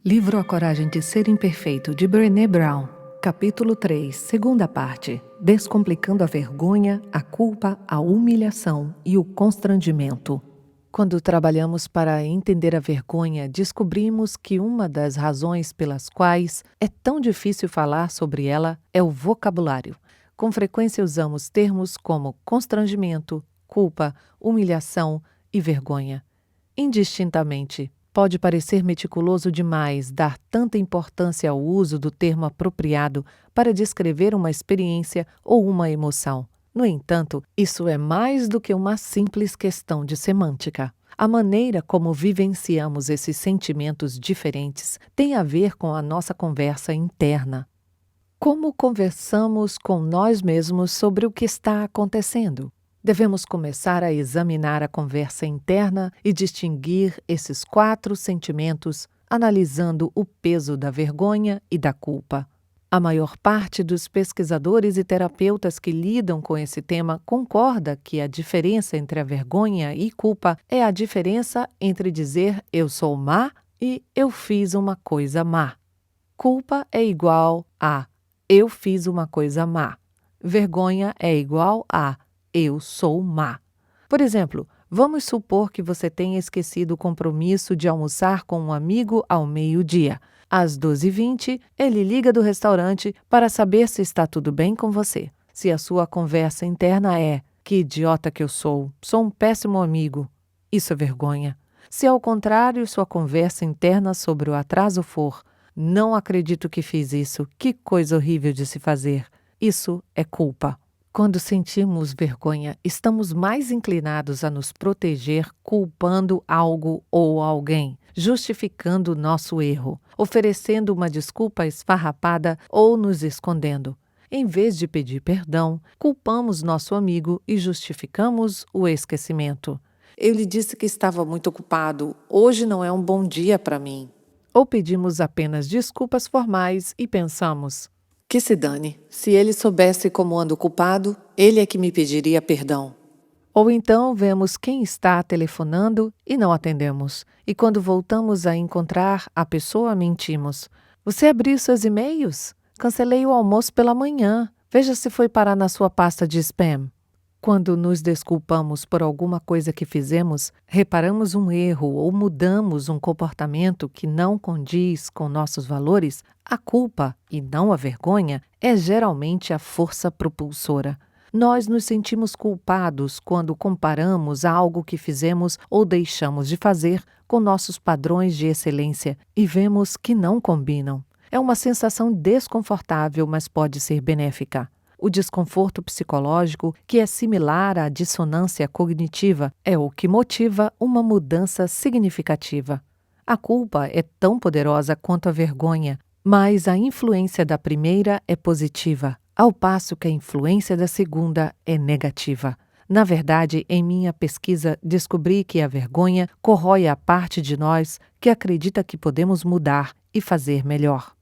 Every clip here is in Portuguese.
Livro A Coragem de Ser Imperfeito, de Brené Brown. Capítulo 3, segunda parte. Descomplicando a vergonha, a culpa, a humilhação e o constrangimento. Quando trabalhamos para entender a vergonha, descobrimos que uma das razões pelas quais é tão difícil falar sobre ela é o vocabulário. Com frequência usamos termos como constrangimento, culpa, humilhação e vergonha, indistintamente. Pode parecer meticuloso demais dar tanta importância ao uso do termo apropriado para descrever uma experiência ou uma emoção. No entanto, isso é mais do que uma simples questão de semântica. A maneira como vivenciamos esses sentimentos diferentes tem a ver com a nossa conversa interna. Como conversamos com nós mesmos sobre o que está acontecendo? Devemos começar a examinar a conversa interna e distinguir esses 4 sentimentos, analisando o peso da vergonha e da culpa. A maior parte dos pesquisadores e terapeutas que lidam com esse tema concorda que a diferença entre a vergonha e culpa é a diferença entre dizer eu sou má e eu fiz uma coisa má. Culpa é igual a eu fiz uma coisa má. Vergonha é igual a eu sou má. Por exemplo, vamos supor que você tenha esquecido o compromisso de almoçar com um amigo ao meio-dia. Às 12h20, ele liga do restaurante para saber se está tudo bem com você. Se a sua conversa interna é que idiota que eu sou um péssimo amigo, isso é vergonha. Se ao contrário sua conversa interna sobre o atraso for não acredito que fiz isso, que coisa horrível de se fazer, isso é culpa. Quando sentimos vergonha, estamos mais inclinados a nos proteger culpando algo ou alguém, justificando nosso erro, oferecendo uma desculpa esfarrapada ou nos escondendo. Em vez de pedir perdão, culpamos nosso amigo e justificamos o esquecimento. Eu lhe disse que estava muito ocupado, hoje não é um bom dia para mim. Ou pedimos apenas desculpas formais e pensamos: que se dane, se ele soubesse como ando culpado, ele é que me pediria perdão. Ou então vemos quem está telefonando e não atendemos. E quando voltamos a encontrar a pessoa, mentimos. Você abriu seus e-mails? Cancelei o almoço pela manhã. Veja se foi parar na sua pasta de spam. Quando nos desculpamos por alguma coisa que fizemos, reparamos um erro ou mudamos um comportamento que não condiz com nossos valores, a culpa, e não a vergonha, é geralmente a força propulsora. Nós nos sentimos culpados quando comparamos algo que fizemos ou deixamos de fazer com nossos padrões de excelência e vemos que não combinam. É uma sensação desconfortável, mas pode ser benéfica. O desconforto psicológico, que é similar à dissonância cognitiva, é o que motiva uma mudança significativa. A culpa é tão poderosa quanto a vergonha, mas a influência da primeira é positiva, ao passo que a influência da segunda é negativa. Na verdade, em minha pesquisa, descobri que a vergonha corrói a parte de nós que acredita que podemos mudar e fazer melhor.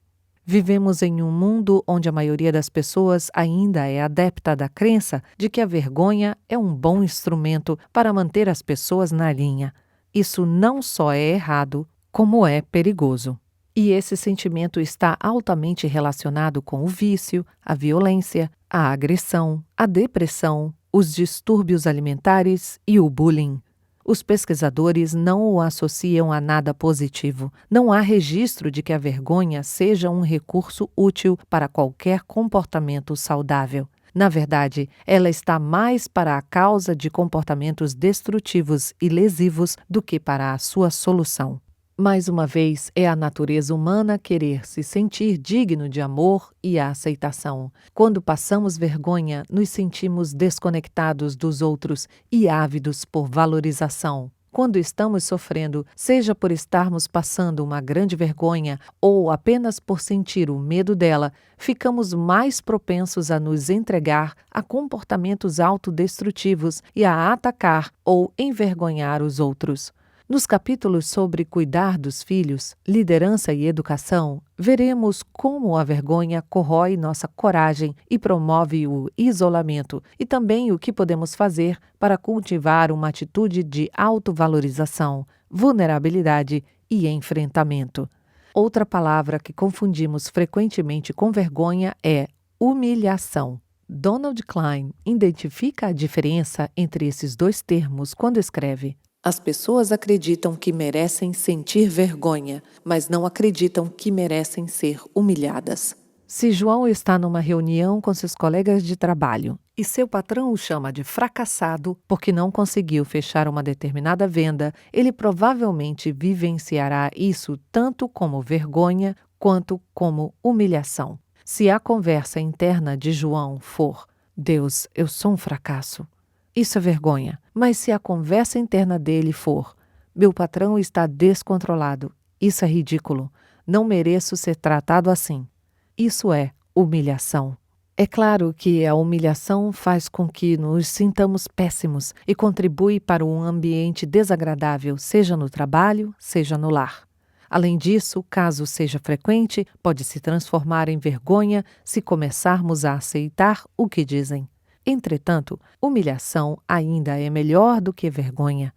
Vivemos em um mundo onde a maioria das pessoas ainda é adepta da crença de que a vergonha é um bom instrumento para manter as pessoas na linha. Isso não só é errado, como é perigoso. E esse sentimento está altamente relacionado com o vício, a violência, a agressão, a depressão, os distúrbios alimentares e o bullying. Os pesquisadores não o associam a nada positivo. Não há registro de que a vergonha seja um recurso útil para qualquer comportamento saudável. Na verdade, ela está mais para a causa de comportamentos destrutivos e lesivos do que para a sua solução. Mais uma vez, é a natureza humana querer se sentir digno de amor e aceitação. Quando passamos vergonha, nos sentimos desconectados dos outros e ávidos por valorização. Quando estamos sofrendo, seja por estarmos passando uma grande vergonha ou apenas por sentir o medo dela, ficamos mais propensos a nos entregar a comportamentos autodestrutivos e a atacar ou envergonhar os outros. Nos capítulos sobre cuidar dos filhos, liderança e educação, veremos como a vergonha corrói nossa coragem e promove o isolamento, e também o que podemos fazer para cultivar uma atitude de autovalorização, vulnerabilidade e enfrentamento. Outra palavra que confundimos frequentemente com vergonha é humilhação. Donald Klein identifica a diferença entre esses dois termos quando escreve: as pessoas acreditam que merecem sentir vergonha, mas não acreditam que merecem ser humilhadas. Se João está numa reunião com seus colegas de trabalho e seu patrão o chama de fracassado porque não conseguiu fechar uma determinada venda, ele provavelmente vivenciará isso tanto como vergonha quanto como humilhação. Se a conversa interna de João for: Deus, eu sou um fracasso, isso é vergonha. Mas se a conversa interna dele for: meu patrão está descontrolado, isso é ridículo, não mereço ser tratado assim, isso é humilhação. É claro que a humilhação faz com que nos sintamos péssimos e contribui para um ambiente desagradável, seja no trabalho, seja no lar. Além disso, caso seja frequente, pode se transformar em vergonha se começarmos a aceitar o que dizem. Entretanto, humilhação ainda é melhor do que vergonha.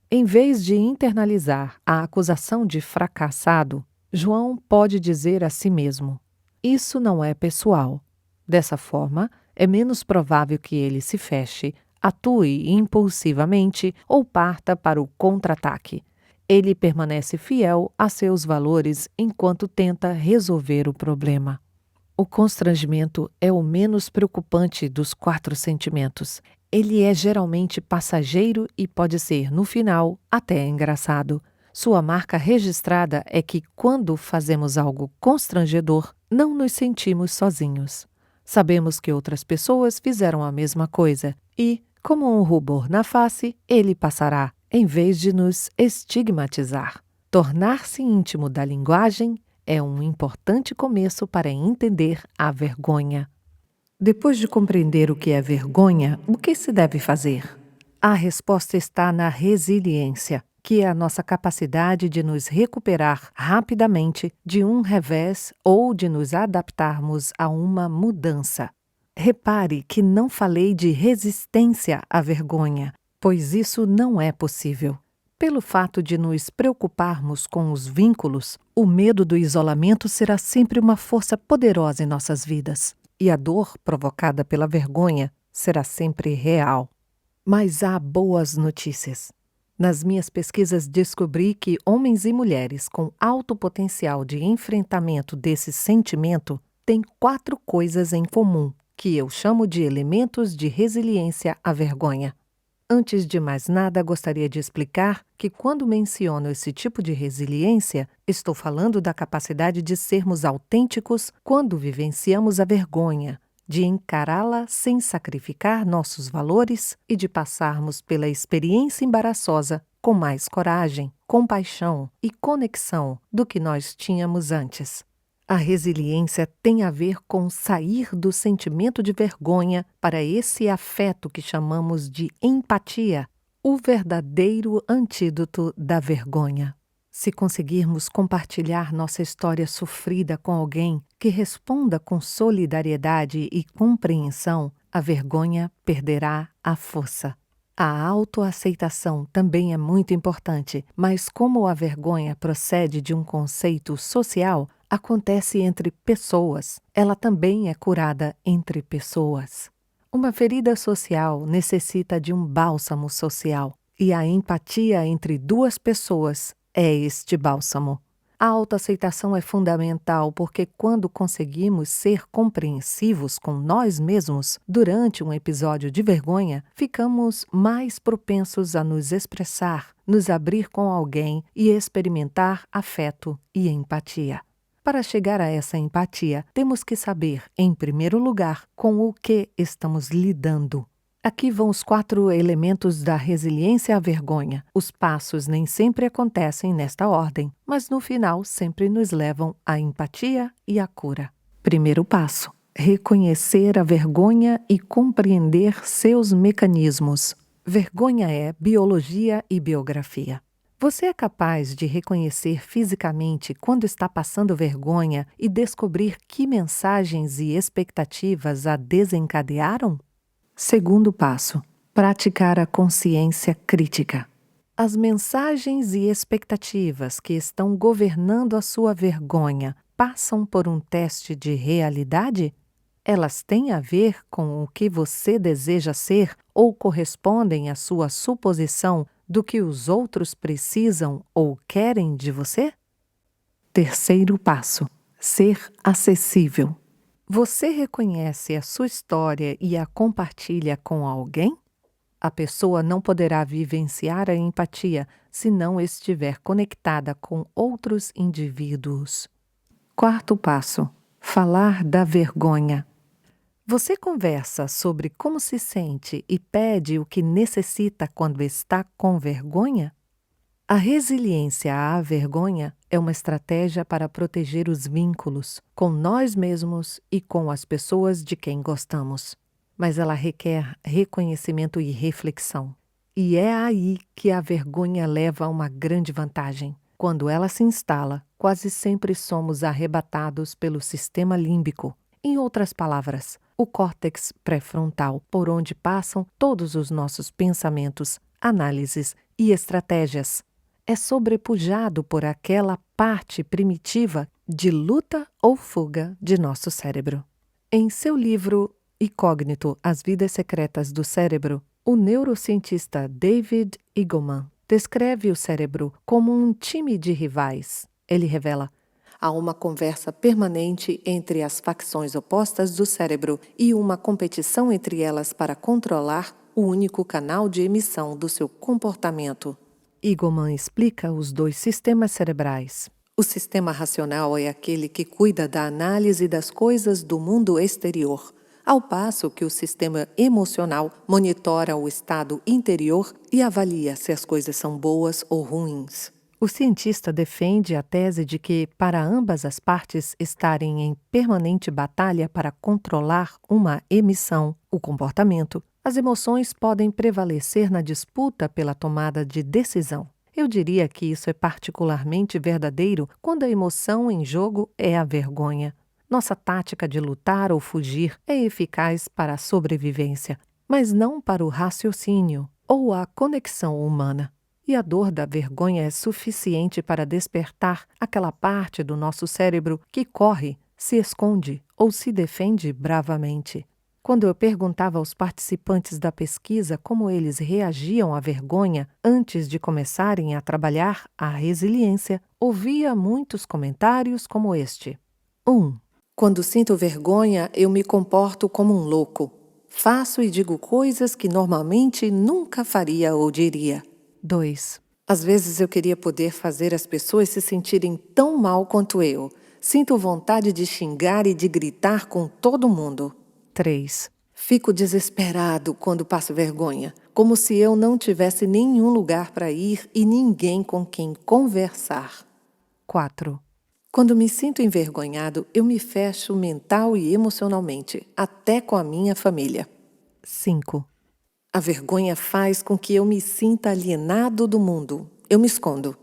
Em vez de internalizar a acusação de fracassado, João pode dizer a si mesmo: isso não é pessoal. Dessa forma, é menos provável que ele se feche, atue impulsivamente ou parta para o contra-ataque. Ele permanece fiel a seus valores enquanto tenta resolver o problema. O constrangimento é o menos preocupante dos 4 sentimentos. Ele é geralmente passageiro e pode ser, no final, até engraçado. Sua marca registrada é que, quando fazemos algo constrangedor, não nos sentimos sozinhos. Sabemos que outras pessoas fizeram a mesma coisa e, como um rubor na face, ele passará, em vez de nos estigmatizar. Tornar-se íntimo da linguagem é um importante começo para entender a vergonha. Depois de compreender o que é vergonha, o que se deve fazer? A resposta está na resiliência, que é a nossa capacidade de nos recuperar rapidamente de um revés ou de nos adaptarmos a uma mudança. Repare que não falei de resistência à vergonha, pois isso não é possível. Pelo fato de nos preocuparmos com os vínculos, o medo do isolamento será sempre uma força poderosa em nossas vidas, e a dor provocada pela vergonha será sempre real. Mas há boas notícias. Nas minhas pesquisas descobri que homens e mulheres com alto potencial de enfrentamento desse sentimento têm 4 coisas em comum, que eu chamo de elementos de resiliência à vergonha. Antes de mais nada, gostaria de explicar que quando menciono esse tipo de resiliência, estou falando da capacidade de sermos autênticos quando vivenciamos a vergonha, de encará-la sem sacrificar nossos valores e de passarmos pela experiência embaraçosa com mais coragem, compaixão e conexão do que nós tínhamos antes. A resiliência tem a ver com sair do sentimento de vergonha para esse afeto que chamamos de empatia, o verdadeiro antídoto da vergonha. Se conseguirmos compartilhar nossa história sofrida com alguém que responda com solidariedade e compreensão, a vergonha perderá a força. A autoaceitação também é muito importante, mas como a vergonha procede de um conceito social, acontece entre pessoas. Ela também é curada entre pessoas. Uma ferida social necessita de um bálsamo social, e a empatia entre 2 pessoas é este bálsamo. A autoaceitação é fundamental porque quando conseguimos ser compreensivos com nós mesmos durante um episódio de vergonha, ficamos mais propensos a nos expressar, nos abrir com alguém e experimentar afeto e empatia. Para chegar a essa empatia, temos que saber, em primeiro lugar, com o que estamos lidando. Aqui vão os 4 elementos da resiliência à vergonha. Os passos nem sempre acontecem nesta ordem, mas no final sempre nos levam à empatia e à cura. Primeiro passo: reconhecer a vergonha e compreender seus mecanismos. Vergonha é biologia e biografia. Você é capaz de reconhecer fisicamente quando está passando vergonha e descobrir que mensagens e expectativas a desencadearam? Segundo passo: praticar a consciência crítica. As mensagens e expectativas que estão governando a sua vergonha passam por um teste de realidade? Elas têm a ver com o que você deseja ser ou correspondem à sua suposição do que os outros precisam ou querem de você? Terceiro passo: ser acessível. Você reconhece a sua história e a compartilha com alguém? A pessoa não poderá vivenciar a empatia se não estiver conectada com outros indivíduos. Quarto passo: falar da vergonha. Você conversa sobre como se sente e pede o que necessita quando está com vergonha? A resiliência à vergonha é uma estratégia para proteger os vínculos com nós mesmos e com as pessoas de quem gostamos. Mas ela requer reconhecimento e reflexão. E é aí que a vergonha leva a uma grande vantagem. Quando ela se instala, quase sempre somos arrebatados pelo sistema límbico. Em outras palavras, o córtex pré-frontal, por onde passam todos os nossos pensamentos, análises e estratégias. É sobrepujado por aquela parte primitiva de luta ou fuga de nosso cérebro. Em seu livro Incógnito, As Vidas Secretas do Cérebro, o neurocientista David Eagleman descreve o cérebro como um time de rivais. Ele revela: há uma conversa permanente entre as facções opostas do cérebro e uma competição entre elas para controlar o único canal de emissão do seu comportamento. Eagleman explica os dois sistemas cerebrais. O sistema racional é aquele que cuida da análise das coisas do mundo exterior, ao passo que o sistema emocional monitora o estado interior e avalia se as coisas são boas ou ruins. O cientista defende a tese de que, para ambas as partes estarem em permanente batalha para controlar uma emissão, o comportamento, as emoções podem prevalecer na disputa pela tomada de decisão. Eu diria que isso é particularmente verdadeiro quando a emoção em jogo é a vergonha. Nossa tática de lutar ou fugir é eficaz para a sobrevivência, mas não para o raciocínio ou a conexão humana. E a dor da vergonha é suficiente para despertar aquela parte do nosso cérebro que corre, se esconde ou se defende bravamente. Quando eu perguntava aos participantes da pesquisa como eles reagiam à vergonha antes de começarem a trabalhar a resiliência, ouvia muitos comentários como este. 1. Quando sinto vergonha, eu me comporto como um louco. Faço e digo coisas que normalmente nunca faria ou diria. 2. Às vezes eu queria poder fazer as pessoas se sentirem tão mal quanto eu. Sinto vontade de xingar e de gritar com todo mundo. 3. Fico desesperado quando passo vergonha, como se eu não tivesse nenhum lugar para ir e ninguém com quem conversar. 4. Quando me sinto envergonhado, eu me fecho mental e emocionalmente, até com a minha família. 5. A vergonha faz com que eu me sinta alienado do mundo. Eu me escondo.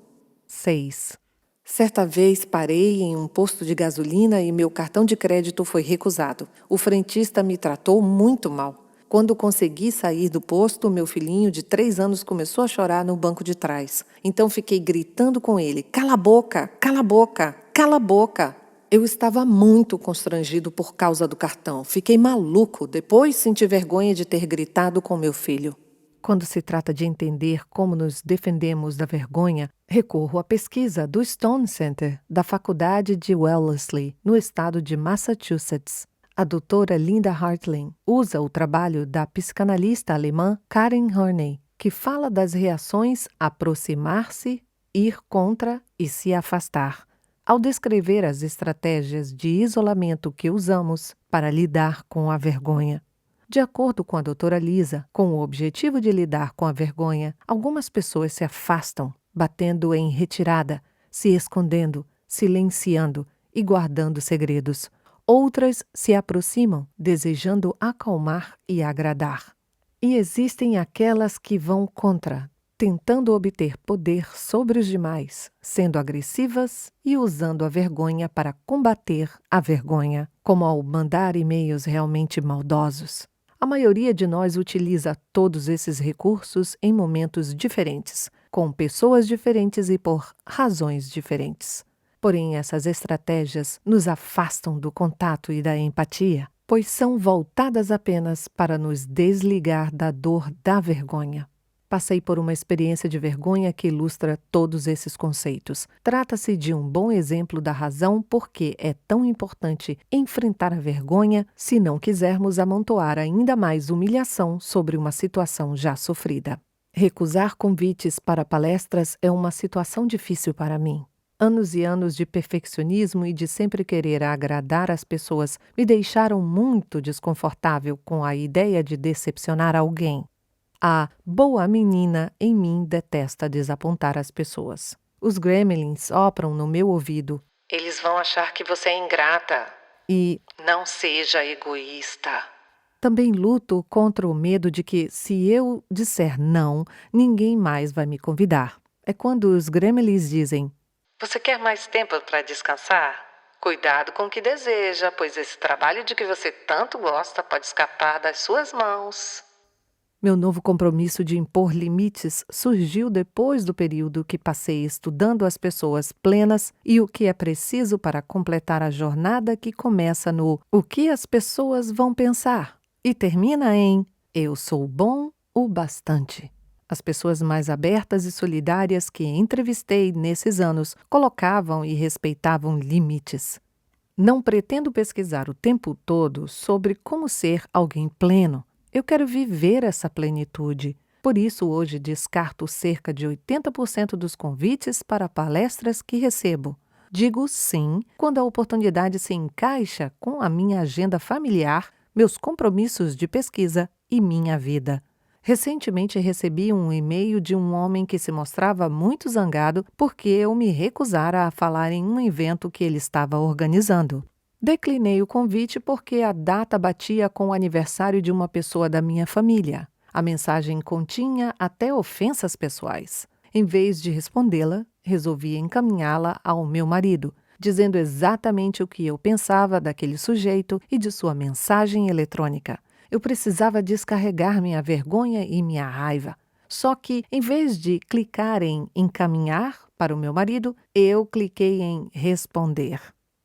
6. Certa vez parei em um posto de gasolina e meu cartão de crédito foi recusado. O frentista me tratou muito mal. Quando consegui sair do posto, meu filhinho de 3 anos começou a chorar no banco de trás. Então fiquei gritando com ele: "Cala a boca! Cala a boca! Cala a boca!" Eu estava muito constrangido por causa do cartão. Fiquei maluco. Depois senti vergonha de ter gritado com meu filho. Quando se trata de entender como nos defendemos da vergonha, recorro à pesquisa do Stone Center, da Faculdade de Wellesley, no estado de Massachusetts. A doutora Linda Hartling usa o trabalho da psicanalista alemã Karen Horney, que fala das reações aproximar-se, ir contra e se afastar, ao descrever as estratégias de isolamento que usamos para lidar com a vergonha. De acordo com a doutora Lisa, com o objetivo de lidar com a vergonha, algumas pessoas se afastam, batendo em retirada, se escondendo, silenciando e guardando segredos. Outras se aproximam, desejando acalmar e agradar. E existem aquelas que vão contra, tentando obter poder sobre os demais, sendo agressivas e usando a vergonha para combater a vergonha, como ao mandar e-mails realmente maldosos. A maioria de nós utiliza todos esses recursos em momentos diferentes, com pessoas diferentes e por razões diferentes. Porém, essas estratégias nos afastam do contato e da empatia, pois são voltadas apenas para nos desligar da dor da vergonha. Passei por uma experiência de vergonha que ilustra todos esses conceitos. Trata-se de um bom exemplo da razão por que é tão importante enfrentar a vergonha se não quisermos amontoar ainda mais humilhação sobre uma situação já sofrida. Recusar convites para palestras é uma situação difícil para mim. Anos e anos de perfeccionismo e de sempre querer agradar as pessoas me deixaram muito desconfortável com a ideia de decepcionar alguém. A boa menina em mim detesta desapontar as pessoas. Os gremlins sopram no meu ouvido. Eles vão achar que você é ingrata. E não seja egoísta. Também luto contra o medo de que, se eu disser não, ninguém mais vai me convidar. É quando os gremlins dizem: você quer mais tempo para descansar? Cuidado com o que deseja, pois esse trabalho de que você tanto gosta pode escapar das suas mãos. Meu novo compromisso de impor limites surgiu depois do período que passei estudando as pessoas plenas e o que é preciso para completar a jornada que começa no "o que as pessoas vão pensar" e termina em "eu sou bom o bastante". As pessoas mais abertas e solidárias que entrevistei nesses anos colocavam e respeitavam limites. Não pretendo pesquisar o tempo todo sobre como ser alguém pleno. Eu quero viver essa plenitude. Por isso, hoje descarto cerca de 80% dos convites para palestras que recebo. Digo sim quando a oportunidade se encaixa com a minha agenda familiar, meus compromissos de pesquisa e minha vida. Recentemente recebi um e-mail de um homem que se mostrava muito zangado porque eu me recusara a falar em um evento que ele estava organizando. Declinei o convite porque a data batia com o aniversário de uma pessoa da minha família. A mensagem continha até ofensas pessoais. Em vez de respondê-la, resolvi encaminhá-la ao meu marido, dizendo exatamente o que eu pensava daquele sujeito e de sua mensagem eletrônica. Eu precisava descarregar minha vergonha e minha raiva. Só que, em vez de clicar em encaminhar para o meu marido, eu cliquei em responder.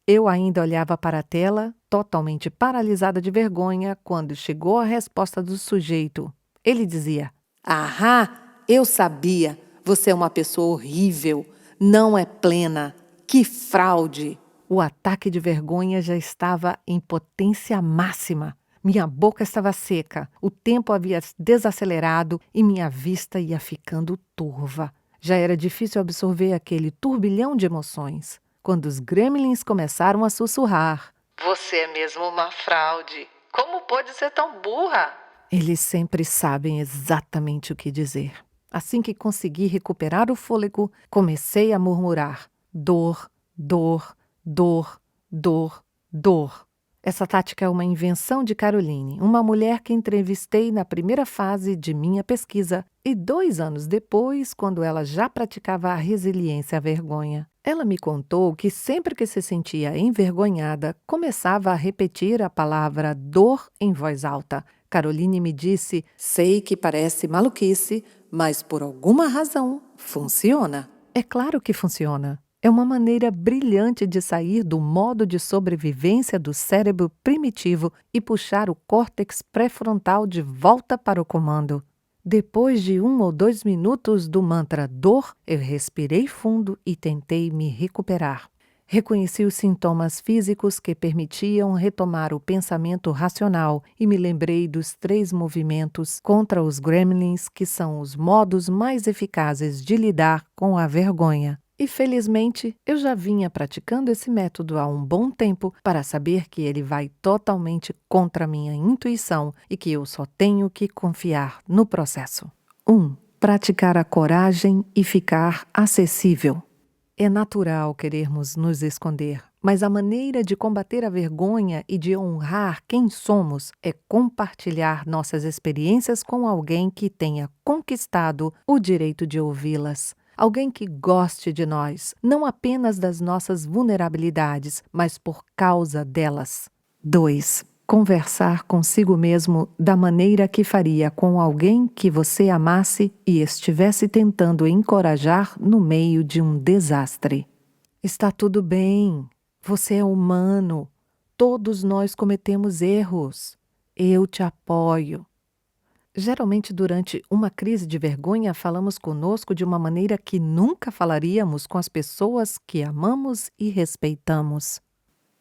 Eu ainda olhava para a tela, totalmente paralisada de vergonha, quando chegou a resposta do sujeito. Ele dizia: "Ahá, eu sabia, você é uma pessoa horrível, não é plena, que fraude!" O ataque de vergonha já estava em potência máxima. Minha boca estava seca, o tempo havia desacelerado e minha vista ia ficando turva. Já era difícil absorver aquele turbilhão de emoções. Quando os gremlins começaram a sussurrar: "Você é mesmo uma fraude! Como pode ser tão burra?" Eles sempre sabem exatamente o que dizer. Assim que consegui recuperar o fôlego, comecei a murmurar: dor, dor, dor, dor, dor. Essa tática é uma invenção de Caroline, uma mulher que entrevistei na primeira fase de minha pesquisa e 2 anos depois, quando ela já praticava a resiliência à vergonha. Ela me contou que sempre que se sentia envergonhada, começava a repetir a palavra dor em voz alta. Caroline me disse: "Sei que parece maluquice, mas por alguma razão funciona." É claro que funciona. É uma maneira brilhante de sair do modo de sobrevivência do cérebro primitivo e puxar o córtex pré-frontal de volta para o comando. Depois de 1 ou 2 minutos do mantra dor, eu respirei fundo e tentei me recuperar. Reconheci os sintomas físicos que permitiam retomar o pensamento racional e me lembrei dos 3 movimentos contra os gremlins, que são os modos mais eficazes de lidar com a vergonha. E, felizmente, eu já vinha praticando esse método há um bom tempo para saber que ele vai totalmente contra a minha intuição e que eu só tenho que confiar no processo. 1. Praticar a coragem e ficar acessível. É natural querermos nos esconder, mas a maneira de combater a vergonha e de honrar quem somos é compartilhar nossas experiências com alguém que tenha conquistado o direito de ouvi-las. Alguém que goste de nós, não apenas das nossas vulnerabilidades, mas por causa delas. 2. Conversar consigo mesmo da maneira que faria com alguém que você amasse e estivesse tentando encorajar no meio de um desastre. Está tudo bem. Você é humano. Todos nós cometemos erros. Eu te apoio. Geralmente, durante uma crise de vergonha, falamos conosco de uma maneira que nunca falaríamos com as pessoas que amamos e respeitamos.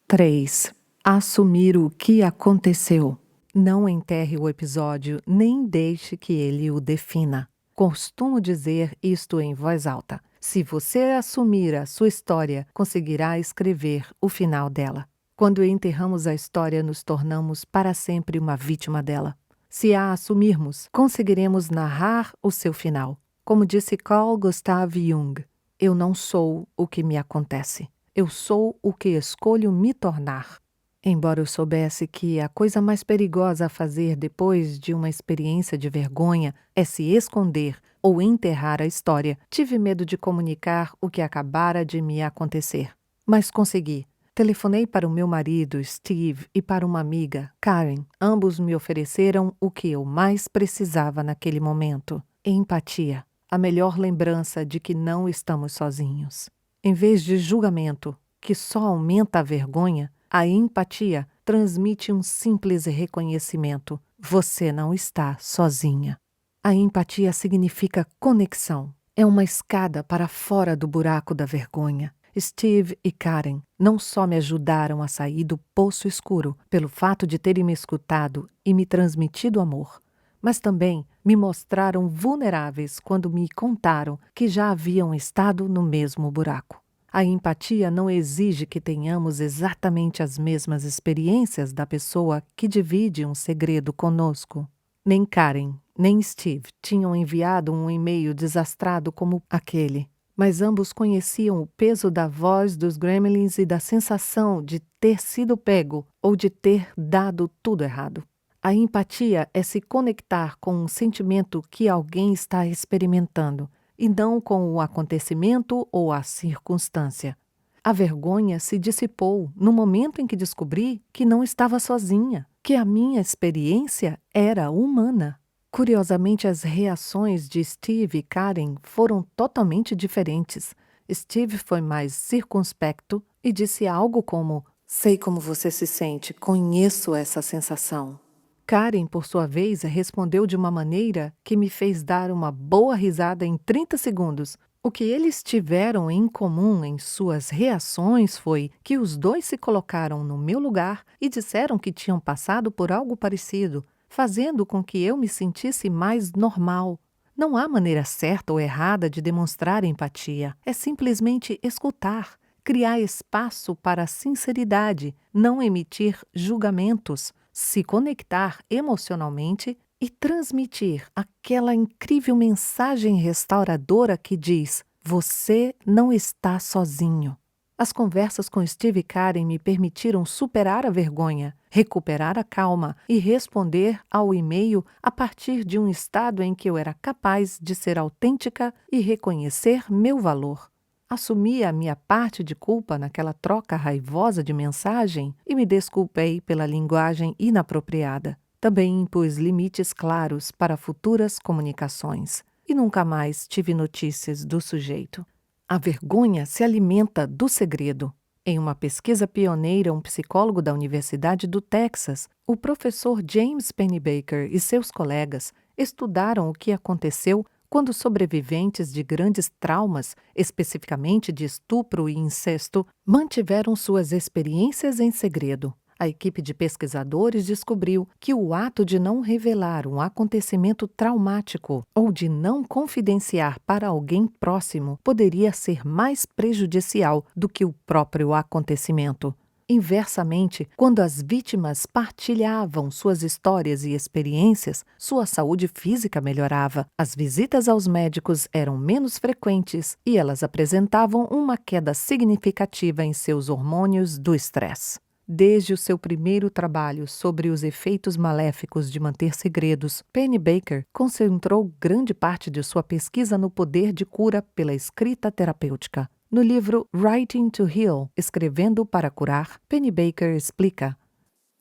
3. Assumir o que aconteceu. Não enterre o episódio, nem deixe que ele o defina. Costumo dizer isto em voz alta. Se você assumir a sua história, conseguirá escrever o final dela. Quando enterramos a história, nos tornamos para sempre uma vítima dela. Se a assumirmos, conseguiremos narrar o seu final. Como disse Carl Gustav Jung, eu não sou o que me acontece. Eu sou o que escolho me tornar. Embora eu soubesse que a coisa mais perigosa a fazer depois de uma experiência de vergonha é se esconder ou enterrar a história, tive medo de comunicar o que acabara de me acontecer. Mas consegui. Telefonei para o meu marido, Steve, e para uma amiga, Karen. Ambos me ofereceram o que eu mais precisava naquele momento: empatia, a melhor lembrança de que não estamos sozinhos. Em vez de julgamento, que só aumenta a vergonha, a empatia transmite um simples reconhecimento: você não está sozinha. A empatia significa conexão. É uma escada para fora do buraco da vergonha. Steve e Karen não só me ajudaram a sair do poço escuro pelo fato de terem me escutado e me transmitido amor, mas também me mostraram vulneráveis quando me contaram que já haviam estado no mesmo buraco. A empatia não exige que tenhamos exatamente as mesmas experiências da pessoa que divide um segredo conosco. Nem Karen, nem Steve tinham enviado um e-mail desastrado como aquele. Mas ambos conheciam o peso da voz dos gremlins e da sensação de ter sido pego ou de ter dado tudo errado. A empatia é se conectar com um sentimento que alguém está experimentando, e não com o acontecimento ou a circunstância. A vergonha se dissipou no momento em que descobri que não estava sozinha, que a minha experiência era humana. Curiosamente, as reações de Steve e Karen foram totalmente diferentes. Steve foi mais circunspecto e disse algo como: "Sei como você se sente, conheço essa sensação." Karen, por sua vez, respondeu de uma maneira que me fez dar uma boa risada em 30 segundos. O que eles tiveram em comum em suas reações foi que os dois se colocaram no meu lugar e disseram que tinham passado por algo parecido, fazendo com que eu me sentisse mais normal. Não há maneira certa ou errada de demonstrar empatia. É simplesmente escutar, criar espaço para a sinceridade, não emitir julgamentos, se conectar emocionalmente e transmitir aquela incrível mensagem restauradora que diz: você não está sozinho. As conversas com Steve e Karen me permitiram superar a vergonha, recuperar a calma e responder ao e-mail a partir de um estado em que eu era capaz de ser autêntica e reconhecer meu valor. Assumi a minha parte de culpa naquela troca raivosa de mensagem e me desculpei pela linguagem inapropriada. Também impus limites claros para futuras comunicações e nunca mais tive notícias do sujeito. A vergonha se alimenta do segredo. Em uma pesquisa pioneira, um psicólogo da Universidade do Texas, o professor James Pennebaker e seus colegas estudaram o que aconteceu quando sobreviventes de grandes traumas, especificamente de estupro e incesto, mantiveram suas experiências em segredo. A equipe de pesquisadores descobriu que o ato de não revelar um acontecimento traumático ou de não confidenciar para alguém próximo poderia ser mais prejudicial do que o próprio acontecimento. Inversamente, quando as vítimas partilhavam suas histórias e experiências, sua saúde física melhorava, as visitas aos médicos eram menos frequentes e elas apresentavam uma queda significativa em seus hormônios do estresse. Desde o seu primeiro trabalho sobre os efeitos maléficos de manter segredos, Pennebaker concentrou grande parte de sua pesquisa no poder de cura pela escrita terapêutica. No livro Writing to Heal, Escrevendo para Curar, Pennebaker explica: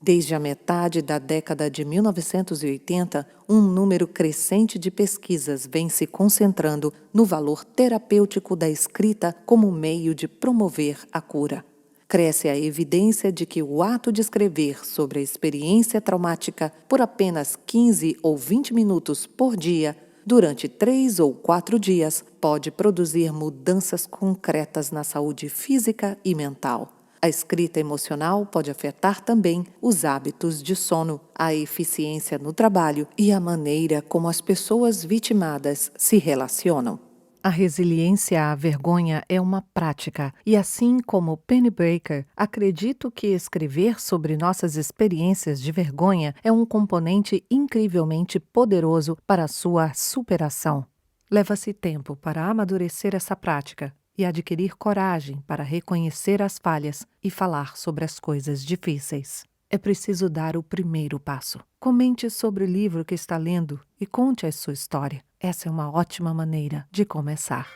Desde a metade da década de 1980, um número crescente de pesquisas vem se concentrando no valor terapêutico da escrita como meio de promover a cura. Cresce a evidência de que o ato de escrever sobre a experiência traumática por apenas 15 ou 20 minutos por dia, durante 3 ou 4 dias, pode produzir mudanças concretas na saúde física e mental. A escrita emocional pode afetar também os hábitos de sono, a eficiência no trabalho e a maneira como as pessoas vitimadas se relacionam. A resiliência à vergonha é uma prática, e assim como Penny Baker, acredito que escrever sobre nossas experiências de vergonha é um componente incrivelmente poderoso para a sua superação. Leva-se tempo para amadurecer essa prática e adquirir coragem para reconhecer as falhas e falar sobre as coisas difíceis. É preciso dar o primeiro passo. Comente sobre o livro que está lendo e conte a sua história. Essa é uma ótima maneira de começar.